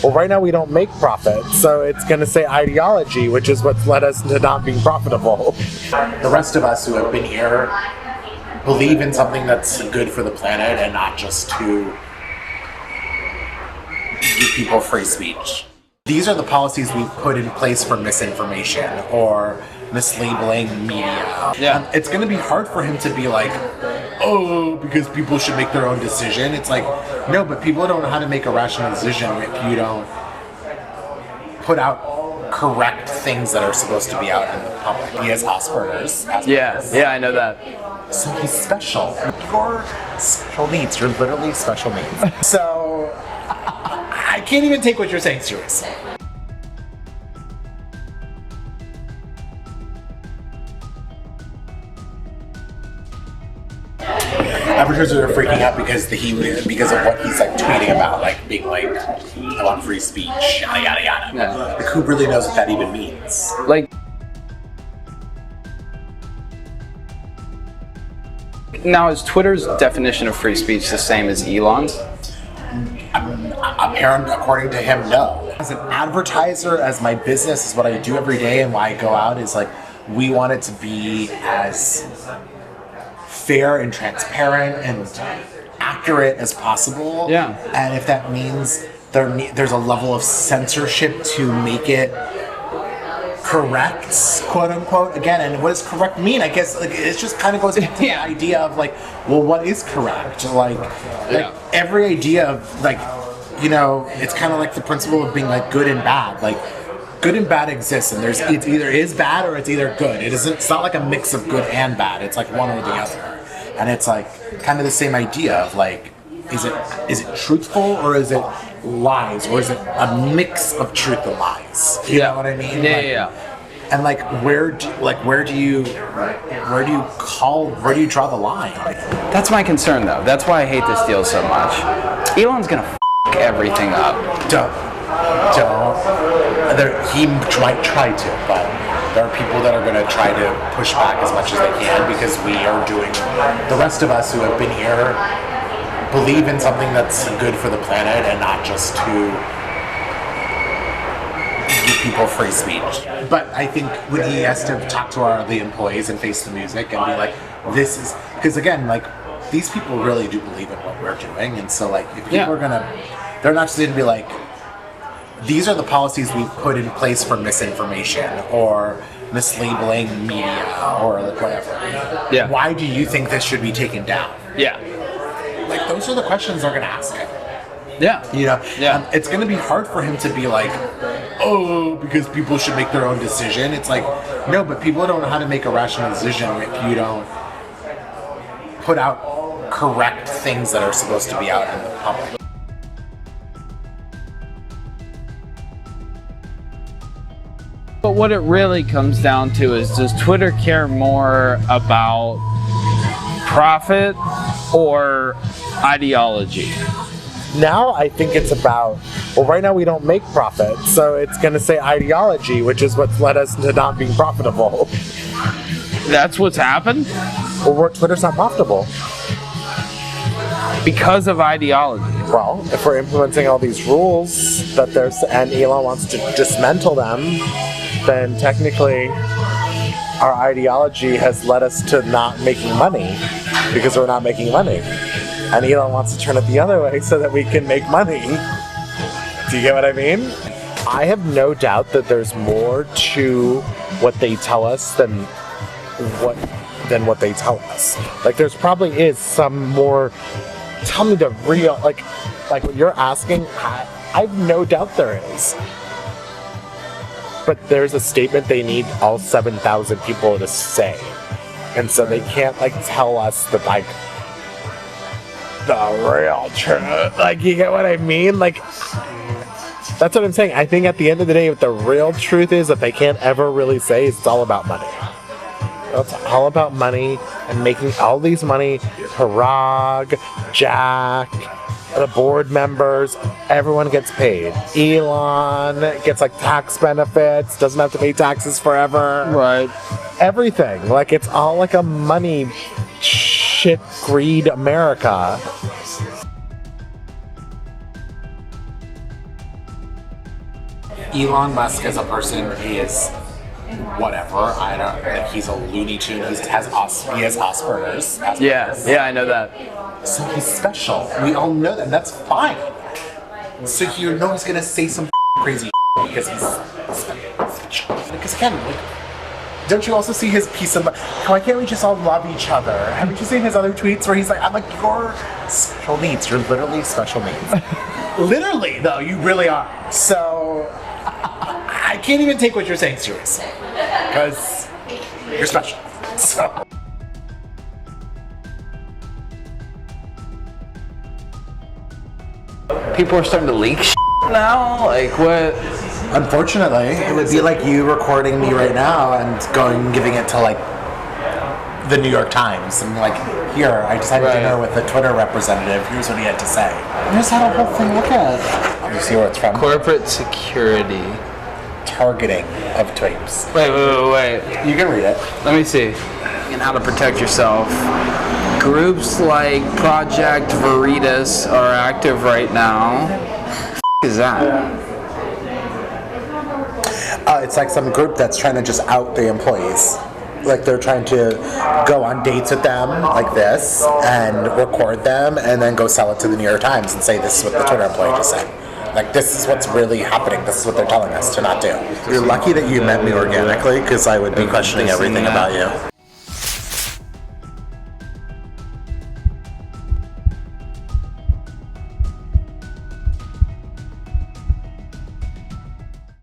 well, right now we don't make profit, so it's going to say ideology, which is what's led us to not being profitable. The rest of us who have been here believe in something that's good for the planet and not just to give people free speech. These are the policies we've put in place for misinformation or mislabeling media. Yeah. It's going to be hard for him to be like, oh, because people should make their own decision. It's like, no, but people don't know how to make a rational decision if you don't put out correct things that are supposed to be out in the public. He has Asperger's. Yeah, I know that. So he's special. You're special needs. You're literally special needs. So I can't even take what you're saying seriously. Advertisers are freaking out because of what he's like tweeting about, like being like, I want free speech, yada yada yada. Yeah. Like, who really knows what that even means? Like, now is Twitter's definition of free speech the same as Elon's? According to him, no. As an advertiser, as my business is what I do every day and why I go out is like, we want it to be as fair and transparent and accurate as possible. Yeah. And if that means there's a level of censorship to make it correct, quote unquote, again, and what does correct mean? I guess like it just kind of goes into the idea of like, well, what is correct? Like every idea of like, you know, it's kind of like the principle of being like good and bad. Like good and bad exists, and it's either is bad or it's either good. It's not like a mix of good and bad. It's like one or the other. And it's like kind of the same idea of like, is it truthful or is it lies, or is it a mix of truth and lies? You know what I mean? Yeah. And like, where do you draw the line? That's my concern, though. That's why I hate this deal so much. Elon's gonna f everything up. Don't. He might try to, but there are people that are going to try to push back as much as they can because we are doing. The rest of us who have been here believe in something that's good for the planet and not just to give people free speech. But I think when he has to talk to the employees and face the music and be like, this is, because again, like, these people really do believe in what we're doing, and so like, if people are they're not just going to be like, these are the policies we've put in place for misinformation or mislabeling media or whatever. Yeah. Why do you think this should be taken down? Yeah. Like, those are the questions they're going to ask him. Yeah. You know? Yeah. It's going to be hard for him to be like, oh, because people should make their own decision. It's like, no, but people don't know how to make a rational decision if you don't put out correct things that are supposed to be out in the public. But what it really comes down to is, does Twitter care more about profit or ideology? Now I think it's about, well, right now we don't make profit, so it's going to say ideology, which is what's led us to not being profitable. That's what's happened? Well, Twitter's not profitable. Because of ideology. Well, if we're implementing all these rules and Elon wants to dismantle them, then technically our ideology has led us to not making money because we're not making money. And Elon wants to turn it the other way so that we can make money. Do you get what I mean? I have no doubt that there's more to what they tell us than what they tell us. Like, there's probably is some more. Tell me the real, like what you're asking. I have no doubt there is. But there's a statement they need all 7,000 people to say, and so they can't like tell us that like the real truth. Like, you get what I mean? Like, that's what I'm saying. I think at the end of the day, what the real truth is that they can't ever really say is it's all about money. It's all about money and making all these money. Parag, Jack, the board members, everyone gets paid. Elon gets like tax benefits, doesn't have to pay taxes forever. Right. Everything. Like, it's all like a money shit greed America. Elon Musk as a person is whatever. I don't like. He's a loony tune. He has Asperger's. Yeah, I know that. So he's special. We all know that. And that's fine. So you know he's gonna say some crazy because he's special. Because again, like, don't you also see his piece of why can't we just all love each other? Haven't you seen his other tweets where he's like, I'm like, you're special needs. You're literally special needs. Literally, though, you really are. So I can't even take what you're saying seriously because you're special. So. People are starting to leak now? Like, what? Unfortunately, it would be like you recording me right now and giving it to like the New York Times and like, here, I just had dinner with the Twitter representative. Here's what he had to say. I just had a whole thing. Look at it. You see where it's from? Corporate security. Targeting of tweets. Wait. You can read it. Let me see. And how to protect yourself. Groups like Project Veritas are active right now. Is that? It's like some group that's trying to just out the employees. Like they're trying to go on dates with them like this and record them and then go sell it to the New York Times and say this is what the Twitter employee just said. Like this is what's really happening. This is what they're telling us to not do. You're lucky that you met me organically because I would be questioning everything about you.